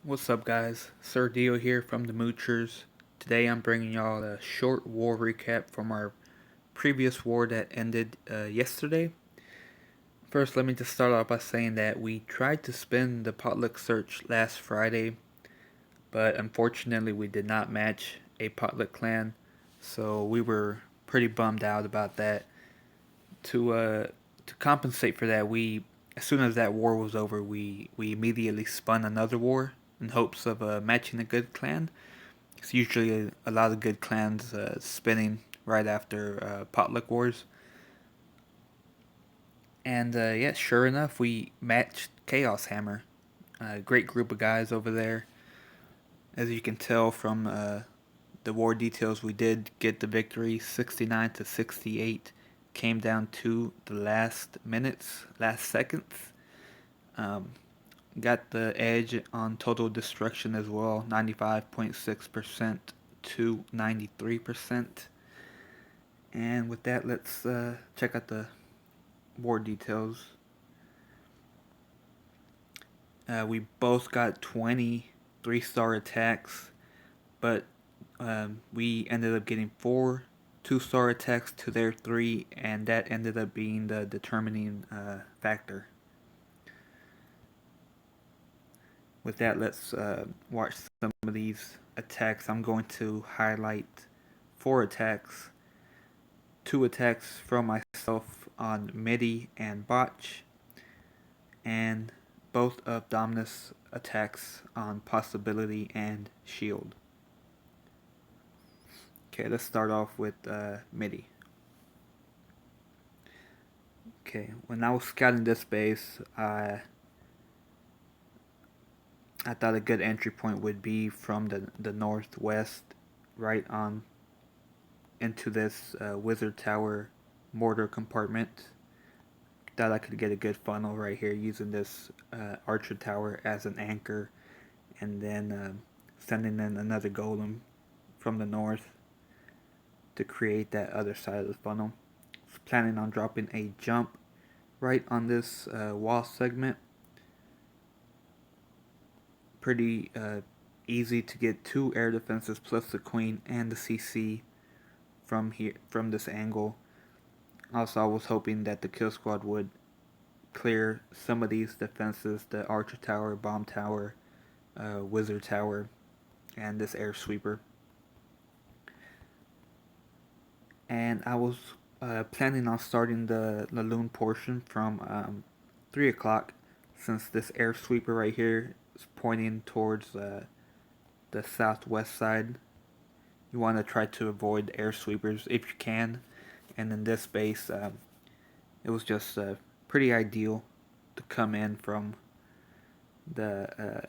What's up, guys? Sir Dyel here from the Moochers. Today I'm bringing y'all a short war recap from our previous war that ended yesterday. First, let me just start off by saying that we tried to spin the potluck search last Friday, but unfortunately we did not match a potluck clan, so we were pretty bummed out about that. To uh, to compensate for that, we as soon as that war was over, we immediately spun another war in hopes of matching a good clan. It's usually a lot of good clans spinning right after potluck wars. And yeah, sure enough, we matched Chaos Hammer. Great group of guys over there. As you can tell from the war details, we did get the victory 69 to 68. Came down to the last minutes, last seconds. Um, got the edge on total destruction as well, 95.6% to 93%. And with that, let's check out the war details. We both got 20 3-star attacks, but we ended up getting 4 2-star attacks to their 3, and that ended up being the determining factor. With that, let's watch some of these attacks. I'm going to highlight 4 attacks, 2 attacks from myself on MIDI and Botch, and both of Domnis attacks on Possibility and Shield. Okay, let's start off with MIDI. Okay, when I was scouting this base, I thought a good entry point would be from the northwest, right on into this wizard tower mortar compartment. Thought I could get a good funnel right here using this archer tower as an anchor, and then sending in another golem from the north to create that other side of the funnel. Was planning on dropping a jump right on this wall segment. Pretty easy to get 2 air defenses plus the queen and the CC from this angle. Also, I was hoping that the kill squad would clear some of these defenses: the archer tower, bomb tower, wizard tower, and this air sweeper. And I was planning on starting the Laloon portion from 3 o'clock, since this air sweeper right here is pointing towards the southwest side. You want to try to avoid air sweepers if you can, and in this base, it was just pretty ideal to come in from the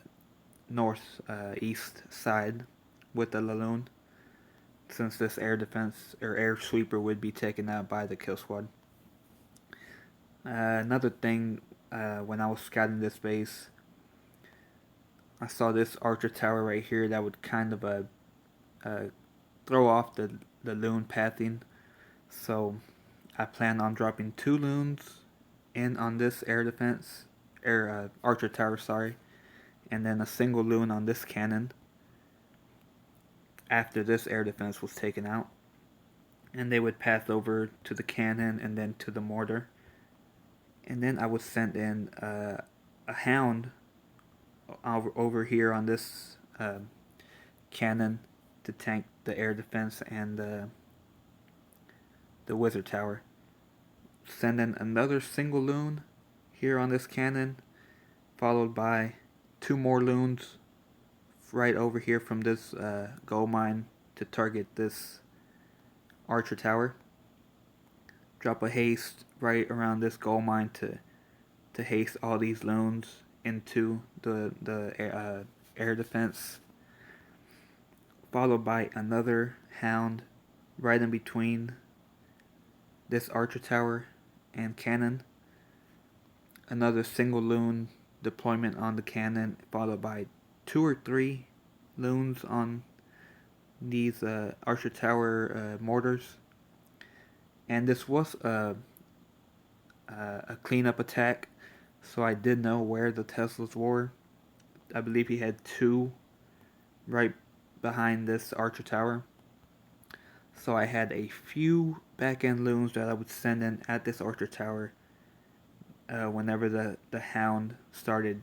north east side with the Laloon, since this air defense or air sweeper would be taken out by the kill squad. Another thing, when I was scouting this base, I saw this archer tower right here that would kind of throw off the loon pathing. So I plan on dropping 2 loons in on this air defense, air archer tower, sorry, and then a single loon on this cannon after this air defense was taken out. And they would pass over to the cannon and then to the mortar. And then I would send in a hound over here on this cannon to tank the air defense and the wizard tower. Send in another single loon here on this cannon, followed by 2 more loons right over here from this gold mine to target this archer tower. Drop a haste right around this gold mine to haste all these loons into the air defense, followed by another hound right in between this archer tower and cannon. Another single loon deployment on the cannon, followed by 2 or 3 loons on these archer tower mortars. And this was a cleanup attack, so I did know where the Teslas were. I believe he had two right behind this archer tower. So I had a few back end loons that I would send in at this archer tower whenever the hound started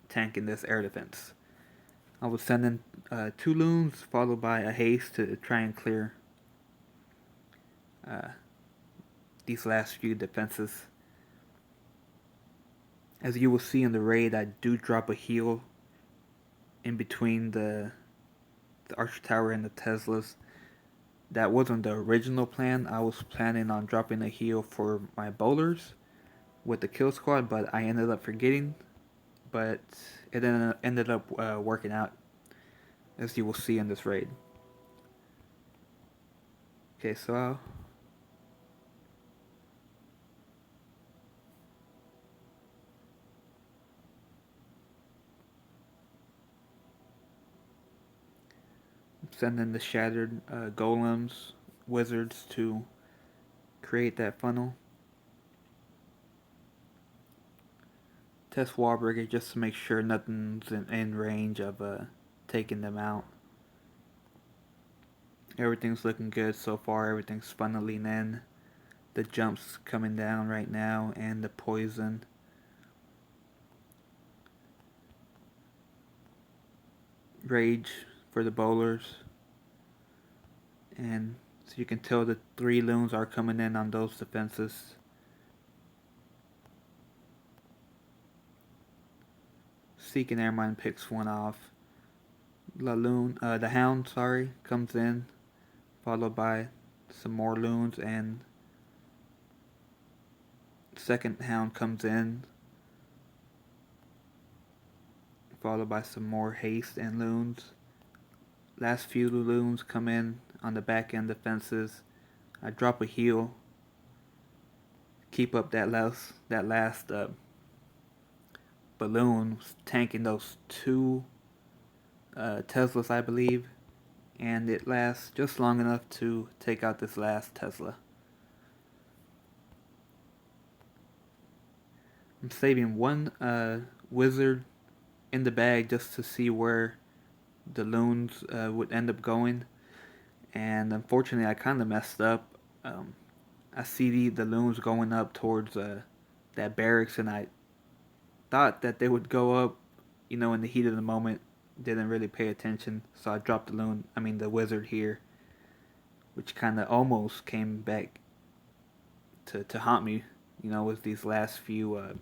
tanking this air defense. I would send in two loons followed by a haste to try and clear uh, these last few defenses. As you will see in the raid, I do drop a heal in between the archer tower and the Teslas. That wasn't the original plan. I was planning on dropping a heal for my bowlers with the kill squad, but I ended up forgetting. But it ended up working out, as you will see in this raid. Okay, so I'm sending the shattered golems, wizards to create that funnel. Test wall breaker just to make sure nothing's in range of taking them out. Everything's looking good so far. Everything's funneling in. The jumps coming down right now, and the poison. Rage for the bowlers. And so you can tell the 3 loons are coming in on those defenses. Seeking Airmine picks one off. The hound, comes in, followed by some more loons, and second hound comes in, followed by some more haste and loons. Last few loons come in on the back end defenses. I drop a heal. Keep up that last balloon, tanking those 2 Teslas, I believe, and it lasts just long enough to take out this last Tesla. I'm saving one wizard in the bag just to see where the loons would end up going, and unfortunately I kind of messed up. I see the loons going up towards that barracks, and I thought that they would go up, in the heat of the moment. Didn't really pay attention, so I dropped the wizard here, which kind of almost came back to haunt me, with these last few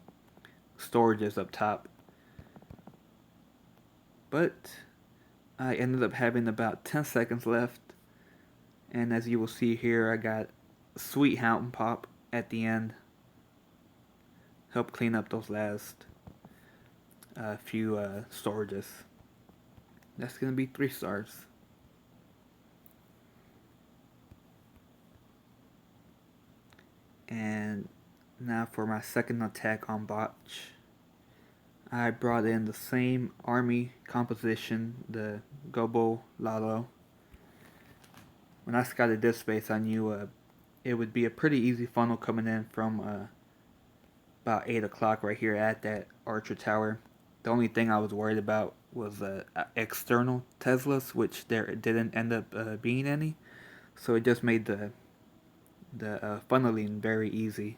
storages up top. But I ended up having about 10 seconds left, and as you will see here, I got a sweet hound pop at the end. Help clean up those last few storages. That's going to be 3 stars. And now for my second attack on botch. I brought in the same army composition, the Gobolalo. When I scouted this space, I knew it would be a pretty easy funnel coming in from about 8 o'clock right here at that archer tower. The only thing I was worried about was external Teslas, which there didn't end up being any. So it just made the funneling very easy.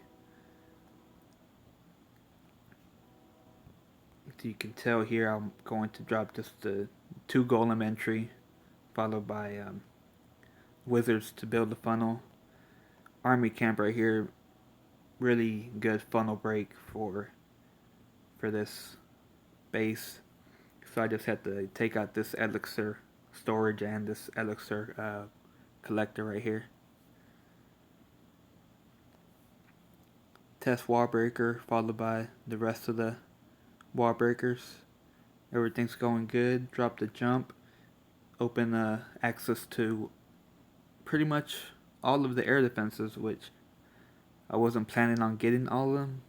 So you can tell here I'm going to drop just the 2 golem entry, followed by wizards to build the funnel. Army camp right here, really good funnel break for this base. So I just had to take out this elixir storage and this elixir collector right here. Test wall breaker followed by the rest of the wall breakers. Everything's going good. Drop the jump. Open access to pretty much all of the air defenses, which I wasn't planning on getting all of them,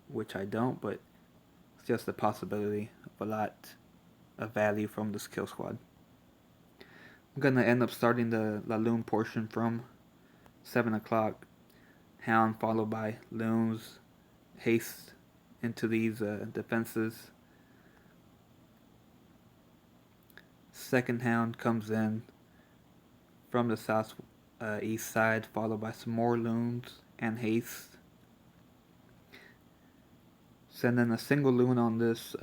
which I don't, but it's just a possibility of a lot of value from this kill squad. I'm gonna end up starting the Laloon portion from 7 o'clock. Hound followed by loons. Haste into these defenses. second hound comes in from the south east side, followed by some more loons and haste. Send in a single loon on this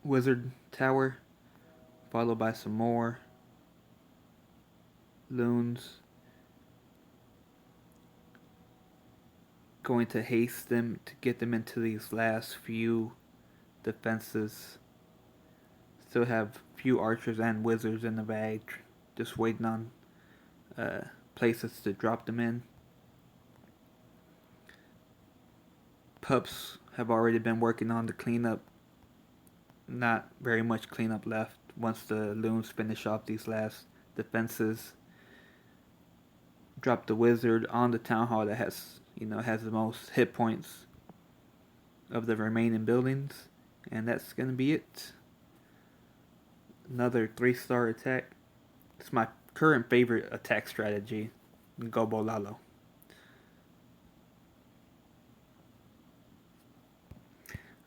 wizard tower, followed by some more loons. Going to haste them to get them into these last few defenses. Still have few archers and wizards in the bag, just waiting on places to drop them in. Pups have already been working on the cleanup. Not very much cleanup left once the loons finish off these last defenses. Drop the wizard on the town hall that has the most hit points of the remaining buildings, and that's gonna be it. Another 3-star attack. It's my current favorite attack strategy, Gobolalo.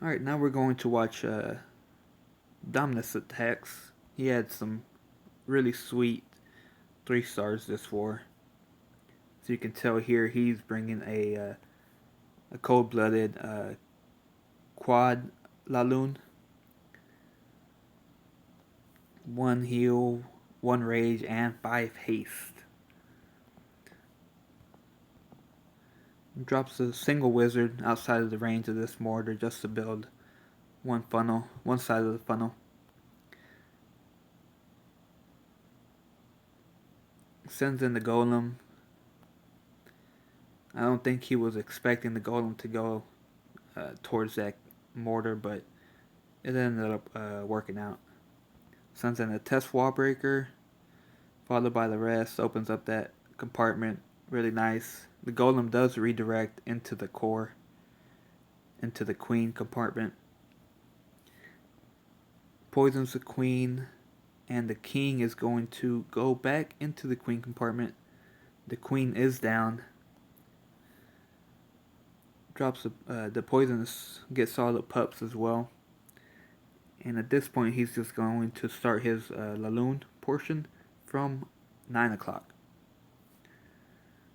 Alright, now we're going to watch Domnis attacks. He had some really sweet 3 stars this war. So you can tell here he's bringing a cold-blooded QuadLalo. 1 heal, 1 rage, and 5 haste. Drops a single wizard outside of the range of this mortar just to build one side of the funnel. Sends in the golem. I don't think he was expecting the golem to go towards that mortar, but it ended up working out. Sends in a test wall breaker, followed by the rest. Opens up that compartment. Really nice. The golem does redirect into the core, into the queen compartment. Poisons the queen, and the king is going to go back into the queen compartment. The queen is down. Drops the poisons, gets all the pups as well. And at this point, he's just going to start his Laloon portion from 9 o'clock.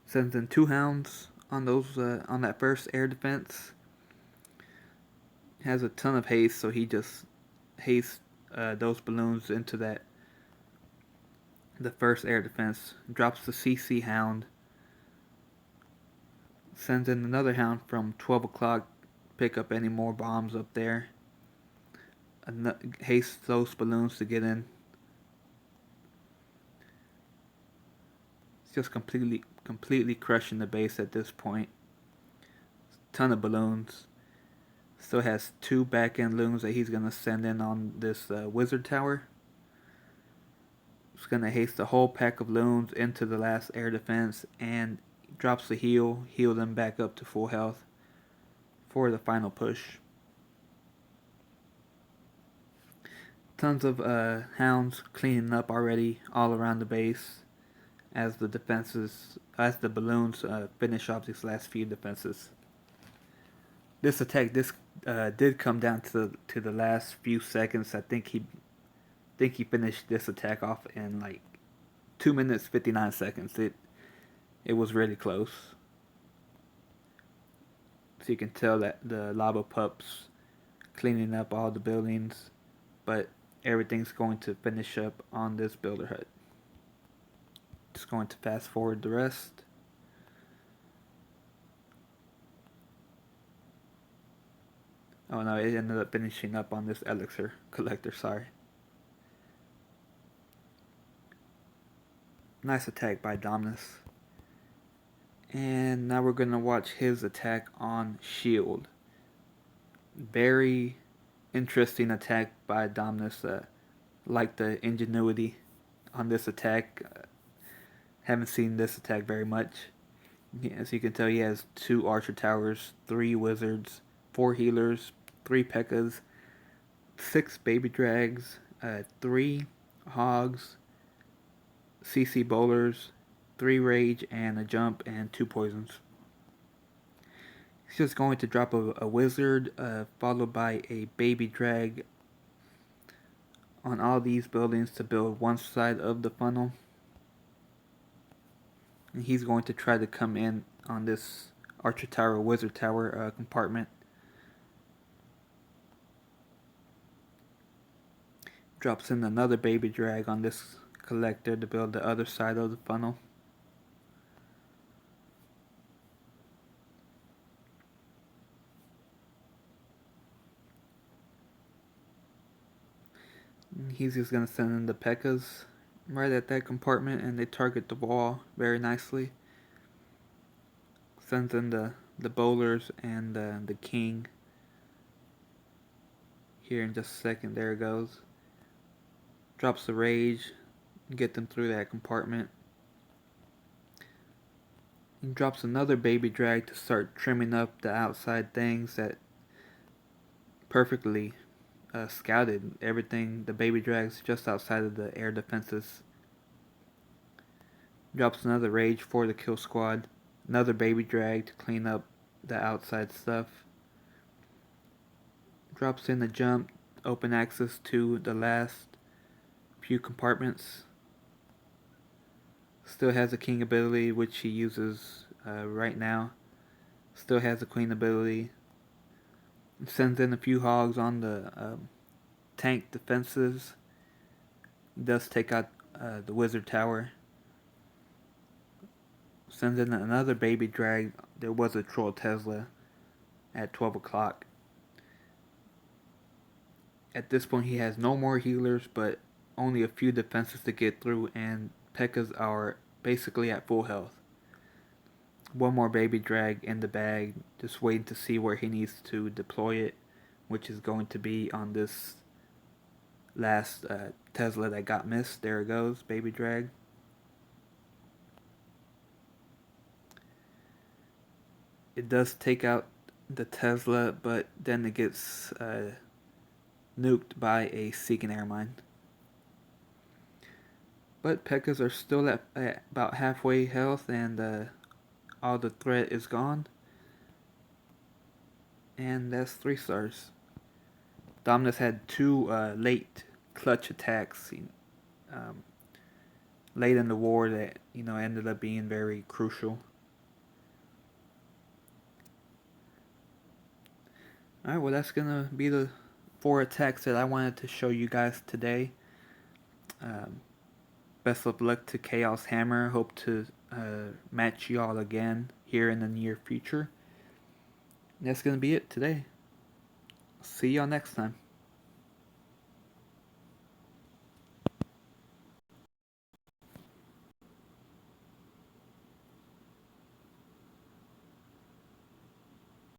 Sends in 2 hounds on that first air defense. Has a ton of haste, so he just hastes those balloons into the first air defense. Drops the CC hound. Sends in another hound from 12 o'clock. Pick up any more bombs up there. Hastes those balloons to get in. It's just completely crushing the base at this point. Ton of balloons. Still has 2 back-end loons that he's going to send in on this wizard tower. He's going to haste the whole pack of loons into the last air defense and drops the heal them back up to full health for the final push. Tons of hounds cleaning up already all around the base as the balloons finish off these last few defenses. This attack did come down to the last few seconds. I think he finished this attack off in like 2 minutes 59 seconds. It was really close. So you can tell that the lava pups cleaning up all the buildings, but everything's going to finish up on this builder hut. Just going to fast forward the rest. Oh no, it ended up finishing up on this elixir collector, sorry. Nice attack by Domnis. And now we're going to watch his attack on shield. Very interesting attack by Domnis. Like the ingenuity on this attack. Haven't seen this attack very much. As you can tell, he has 2 archer towers, 3 wizards, 4 healers, 3 P.E.K.K.A.s, 6 baby drags, 3 hogs, CC bowlers, 3 rage, and a jump, and 2 poisons. He's just going to drop a wizard, followed by a baby drag on all these buildings to build one side of the funnel. And he's going to try to come in on this Archer Tower, Wizard Tower compartment. Drops in another baby drag on this collector to build the other side of the funnel. And he's just going to send in the P.E.K.K.A.s right at that compartment, and they target the wall very nicely. Sends in the bowlers and the king. Here in just a second, there it goes. Drops the rage, get them through that compartment. And drops another baby drag to start trimming up the outside things that perfectly scouted everything. The baby drags just outside of the air defenses. Drops another rage for the kill squad. Another baby drag to clean up the outside stuff. Drops in a jump, open access to the last few compartments. Still has a king ability, which he uses right now. Still has a queen ability. Sends in a few hogs on the tank defenses. Does take out the wizard tower. Sends in another baby drag. There was a troll Tesla at 12 o'clock. At this point he has no more healers, but only a few defenses to get through, and P.E.K.K.A.s are basically at full health. One more baby drag in the bag, just waiting to see where he needs to deploy it, which is going to be on this last Tesla that got missed. There it goes, baby drag. It does take out the Tesla, but then it gets nuked by a Seeking Air Mine. But P.E.K.K.A.s are still at about halfway health, and all the threat is gone. And that's 3 stars. Domnis had 2 late clutch attacks late in the war that ended up being very crucial. Alright, well that's gonna be the 4 attacks that I wanted to show you guys today. Best of luck to Chaos Hammer. Hope to match y'all again here in the near future. That's gonna be it today. See y'all next time.